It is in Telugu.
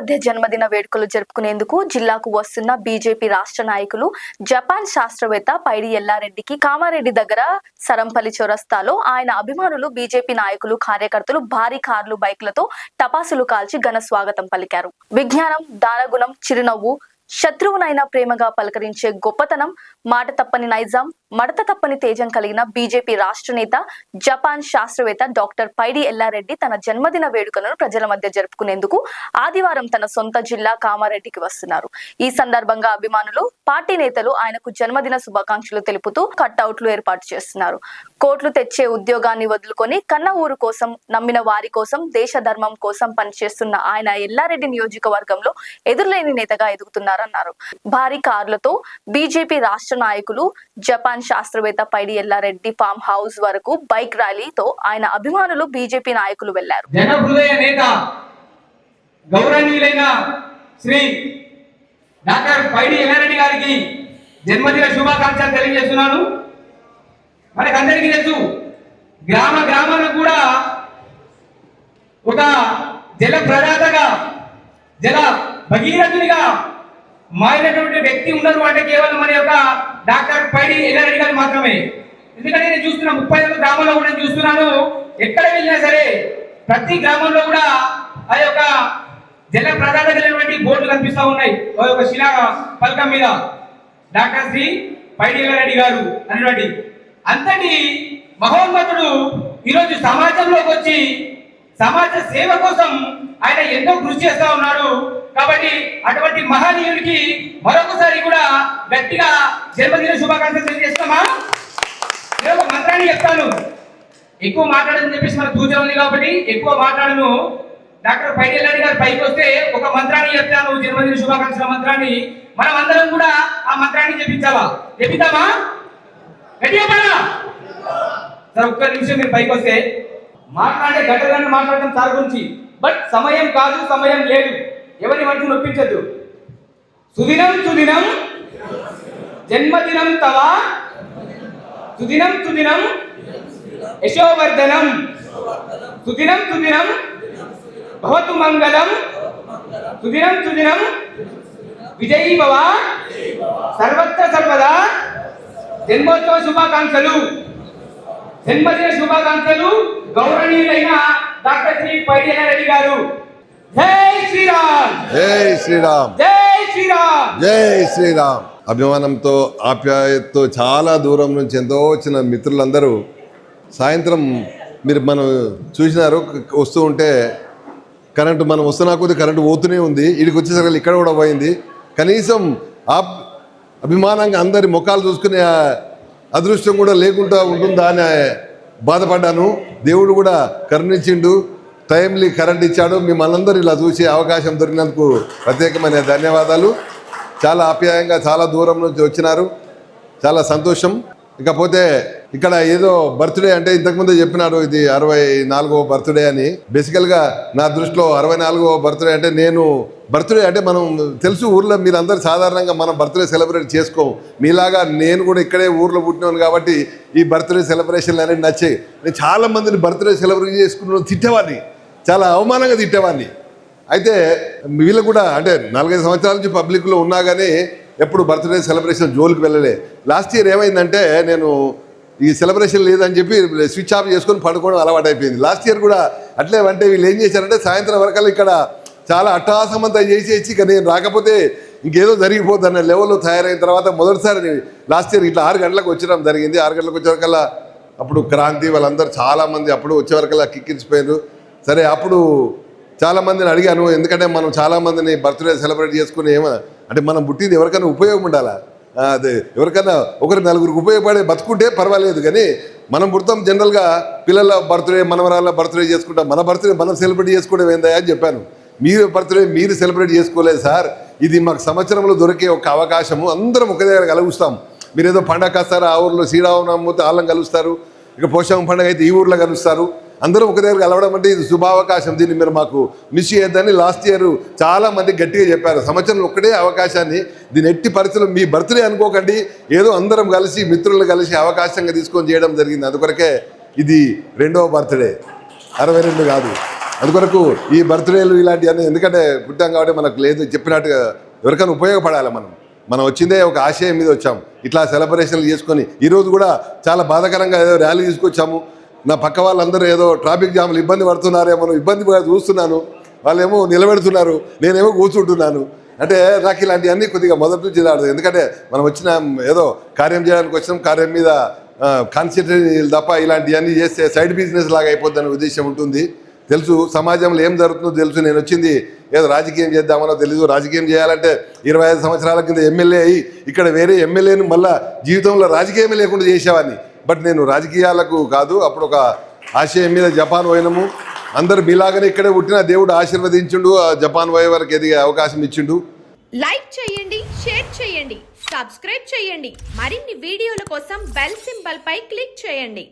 మధ్య జన్మదిన వేడుకలు జరుపుకునేందుకు జిల్లాకు వస్తున్న బీజేపీ రాష్ట్ర నాయకులు జపాన్ శాస్త్రవేత్త పైడి ఎల్లారెడ్డికి కామారెడ్డి దగ్గర సరంపల్లి చౌరస్తాలో ఆయన అభిమానులు బీజేపీ నాయకులు కార్యకర్తలు భారీ కార్లు బైక్లతో టపాసులు కాల్చి ఘన స్వాగతం పలికారు. విజ్ఞానం, దానగుణం, చిరునవ్వు, శత్రువునైనా ప్రేమగా పలకరించే గొప్పతనం, మాట తప్పని నైజాం, మడత తప్పని తేజం కలిగిన బీజేపీ రాష్ట్ర నేత జపాన్ శాస్త్రవేత్త డాక్టర్ పైడి ఎల్లారెడ్డి తన జన్మదిన వేడుకలను ప్రజల మధ్య జరుపుకునేందుకు ఆదివారం తన సొంత జిల్లా కామారెడ్డికి వస్తున్నారు. ఈ సందర్భంగా అభిమానులు, పార్టీ నేతలు ఆయనకు జన్మదిన శుభాకాంక్షలు తెలుపుతూ కట్అవుట్లు ఏర్పాటు చేస్తున్నారు. కోట్లు తెచ్చే ఉద్యోగాన్ని వదులుకొని కన్న ఊరు కోసం, నమ్మిన వారి కోసం, దేశ ధర్మం కోసం పనిచేస్తున్న ఆయన ఎల్లారెడ్డి నియోజకవర్గంలో ఎదురులేని నేతగా ఎదుగుతున్నారన్నారు. భారీ కార్లతో బీజేపీ రాష్ట్ర నాయకులు జపాన్ శాస్త్రవేత్త పైడి ఎల్లారెడ్డి ఫామ్ హౌస్ వరకు బైక్ ర్యాలీతో ఆయన అభిమానులు, బీజేపీ నాయకులు వెళ్లారు. జన హృదయ నేత గౌరవనీయులైన శ్రీ డాక్టర్ పైడి ఎల్లారెడ్డి గారికి జన్మదిన శుభాకాంక్షలు తెలియజేస్తున్నాను. మనకందరికీ తెలుసు, గ్రామ గ్రామాలకు కూడా ఒక జల ప్రదాతగా, జల భగీరథునిగా మారినటువంటి వ్యక్తి ఉన్నారు అంటే కేవలం మన యొక్క డాక్టర్ పైడి ఎల్లారెడ్డి గారు మాత్రమే. ఎందుకంటే నేను చూస్తున్నా 35 గ్రామాల్లో కూడా చూస్తున్నాను, ఎక్కడ వెళ్ళినా సరే ప్రతి గ్రామంలో కూడా ఆ యొక్క జల ప్రదాత కలిగినటువంటి బోర్డులు కనిపిస్తూ ఉన్నాయి. ఆ యొక్క శిలా పలకం మీద డాక్టర్ శ్రీ పైడి ఎల్లారెడ్డి గారు అనేటువంటి అంతటి మహోన్నతుడు ఈరోజు సమాజంలోకి వచ్చి సమాజ సేవ కోసం ఆయన ఎంతో కృషి చేస్తా ఉన్నాడు. కాబట్టి అటువంటి మహనీయుడికి మరొకసారి కూడా గట్టిగా జన్మదిన శుభాకాంక్షలు తెలియజేస్తామా. నేను ఒక మంత్రాన్ని చెప్తాను, ఎక్కువ మాట్లాడదని చెప్పేసి మనకు సూచన ఉంది కాబట్టి ఎక్కువ మాట్లాడను. డాక్టర్ పైడి ఎల్లారెడ్డి గారు పైకి వస్తే ఒక మంత్రాన్ని చెప్తాను, జన్మదిన శుభాకాంక్షల మంత్రాన్ని. మనం అందరం కూడా ఆ మంత్రాన్ని చెప్పించాలా? చెప్తామా? గట్టిగా పడా సార్. ఒక్క నిమిషం మీరు పైకి వస్తే మాట్లాడే గట్టలను మాట్లాడటం సార్ గురించి, బట్ సమయం కాదు, సమయం లేదు, ఎవరి మనసు నొప్పించద్దు. సుదినం సుదినం జన్మదినం తవ, సుదినం సుదినం యశోవర్ధనం, సుదినం సుదినం భవతు మంగళం, సుదినం సుదినం విజయీ భవ, సర్వత్ర సర్వదా. జన్మోత్సవ శుభాకాంక్షలు, జన్మదిన శుభాకాంక్షలు గౌరవనీయులైన డాక్టర్ శ్రీ పైడి ఎల్లారెడ్డి గారు. జై శ్రీరామ్, జై శ్రీరామ్, జై శ్రీరామ్, జై శ్రీరామ్. అభిమానంతో, ఆప్యాయతతో చాలా దూరం నుంచి ఎంతో వచ్చిన మిత్రులందరూ సాయంత్రం మనం చూసినారు, వస్తూ ఉంటే కరెంటు మనం వస్తున్నా కొద్ది కరెంటు పోతూనే ఉంది. ఇక్కడికి వచ్చేసరికి ఇక్కడ కూడా పోయింది. కనీసం అభిమానంగా అందరి ముఖాలు చూసుకునే అదృష్టం కూడా లేకుండా ఉంటుందా అని బాధపడ్డాను. దేవుడు కూడా కరుణించిండు, టైమ్లీ కరెంట్ ఇచ్చాడు. మిమ్మల్ని అందరూ ఇలా చూసే అవకాశం దొరికినందుకు ప్రత్యేకమైన ధన్యవాదాలు. చాలా ఆప్యాయంగా చాలా దూరం నుంచి వచ్చినారు, చాలా సంతోషం. ఇకపోతే ఇక్కడ ఏదో బర్త్డే అంటే ఇంతకుముందే చెప్పినాడు, ఇది 64వ బర్త్డే అని. బేసికల్గా నా దృష్టిలో 64వ బర్త్డే అంటే, నేను బర్త్డే అంటే మనం తెలుసు ఊర్లో మీరందరూ సాధారణంగా మనం బర్త్డే సెలబ్రేట్ చేసుకోం. మీలాగా నేను కూడా ఇక్కడే ఊర్లో పుట్టినాను కాబట్టి ఈ బర్త్డే సెలబ్రేషన్లు అనేవి నచ్చాయి. నేను చాలామందిని బర్త్డే సెలబ్రేట్ చేసుకున్న తిట్టేవాడిని, చాలా అవమానంగా తిట్టేవాడిని. అయితే వీళ్ళు కూడా అంటే 45 సంవత్సరాల నుంచి పబ్లిక్లో ఉన్నా కానీ ఎప్పుడు బర్త్డే సెలబ్రేషన్ జోలికి వెళ్ళలే. లాస్ట్ ఇయర్ ఏమైందంటే, నేను ఈ సెలబ్రేషన్ లేదని చెప్పి స్విచ్ ఆఫ్ చేసుకొని పడుకోవడం అలవాటు అయిపోయింది. లాస్ట్ ఇయర్ కూడా అట్లే. అంటే వీళ్ళు ఏం చేశారంటే సాయంత్రం వరకల్లా ఇక్కడ చాలా అట్టహాసమంతా చేసేసి ఇక నేను రాకపోతే ఇంకేదో జరిగిపోద్ది అన్న లెవెల్లో తయారైన తర్వాత మొదటిసారి లాస్ట్ ఇయర్ ఇట్లా 6 గంటలకు వచ్చడం జరిగింది. 6 గంటలకు వచ్చేవరకల్లా అప్పుడు క్రాంతి వాళ్ళందరూ చాలామంది అప్పుడు వచ్చేవరకల్లా కిక్కిరిసిపోయారు. సరే, అప్పుడు చాలామందిని అడిగాను, ఎందుకంటే మనం చాలామందిని బర్త్డే సెలబ్రేట్ చేసుకుని అంటే మనం పుట్టింది ఎవరికైనా ఉపయోగం ఉండాలా, అదే ఎవరికైనా ఒకరు నలుగురికి ఉపయోగపడే బతుకుంటే పర్వాలేదు. కానీ మనం పుడతాం జనరల్గా పిల్లల బర్త్డే, మనవరాళ్ళ బర్త్డే చేసుకుంటాం, మన బర్త్డే మనం సెలబ్రేట్ చేసుకోవడం ఏందా అని చెప్పాను. మీరు బర్త్డే మీరు సెలబ్రేట్ చేసుకోలేదు సార్, ఇది మాకు సంవత్సరంలో దొరికే ఒక అవకాశము, అందరం ఒక దగ్గర కలుగుస్తాం. మీరు ఏదో పండగ కాస్తారు, ఆ ఊర్లో శ్రీరామనవమి వాళ్ళని కలుస్తారు, ఇక పోషం పండుగ అయితే ఈ ఊర్లో కలుస్తారు, అందరూ ఒక దగ్గర కలవడం అంటే ఇది శుభావకాశం, దీన్ని మీరు మాకు మిస్ చేయొద్దని లాస్ట్ ఇయర్ చాలా మంది గట్టిగా చెప్పారు. సంవత్సరంలో ఒక్కటే అవకాశాన్ని, దీని ఎట్టి పరిస్థితుల్లో మీ బర్త్డే అనుకోకండి, ఏదో అందరం కలిసి మిత్రులు కలిసి అవకాశంగా తీసుకొని చేయడం జరిగింది. అందుకొరకే ఇది 2వ బర్త్డే, 62 కాదు. అందుకొరకు ఈ బర్త్డేలు ఇలాంటివన్నీ ఎందుకంటే పుట్టాం కాబట్టి మనకు లేదు చెప్పినట్టుగా ఎవరికైనా ఉపయోగపడాలి. మనం వచ్చిందే ఒక ఆశయం మీద వచ్చాము. ఇట్లా సెలబ్రేషన్లు చేసుకొని ఈరోజు కూడా చాలా బాధాకరంగా ఏదో ర్యాలీ తీసుకొచ్చాము. నా పక్క వాళ్ళందరూ ఏదో ట్రాఫిక్ జామ్లు ఇబ్బంది పడుతున్నారేమో, ఇబ్బందిగా చూస్తున్నాను. వాళ్ళేమో నిలబెడుతున్నారు, నేనేమో కూర్చుంటున్నాను. అంటే నాకు ఇలాంటివన్నీ కొద్దిగా మొదటి నుంచి రాదు. ఎందుకంటే మనం వచ్చిన ఏదో కార్యం చేయడానికి వచ్చినాం, కార్యం మీద కాన్సన్ట్రేట్ తప్ప ఇలాంటివన్నీ చేస్తే సైడ్ బిజినెస్ లాగా అయిపోద్దనే ఉద్దేశం ఉంటుంది. తెలుసు సమాజంలో ఏం జరుగుతుందో తెలుసు. నేను వచ్చింది ఏదో రాజకీయం చేద్దామనో తెలీదు. రాజకీయం చేయాలంటే 25 సంవత్సరాల కింద ఎమ్మెల్యే అయ్యి ఇక్కడ వేరే ఎమ్మెల్యేను మళ్ళీ జీవితంలో రాజకీయమే లేకుండా చేసేవాడిని. బట్ నేను రాజకీయాలకు కాదు, అప్పుడు ఒక ఆశయం మీద జపాన్ పోయినాము. అందరు మీలాగానే ఇక్కడే పుట్టిన దేవుడు ఆశీర్వదించిండు, జపాన్ పోయే వరకు ఎదిగే అవకాశం ఇచ్చిండు. లైక్ చేయండి, షేర్ చేయండి, సబ్స్క్రైబ్ చేయండి. మరిన్ని వీడియోల కోసం బెల్ సింబల్ పై క్లిక్ చేయండి.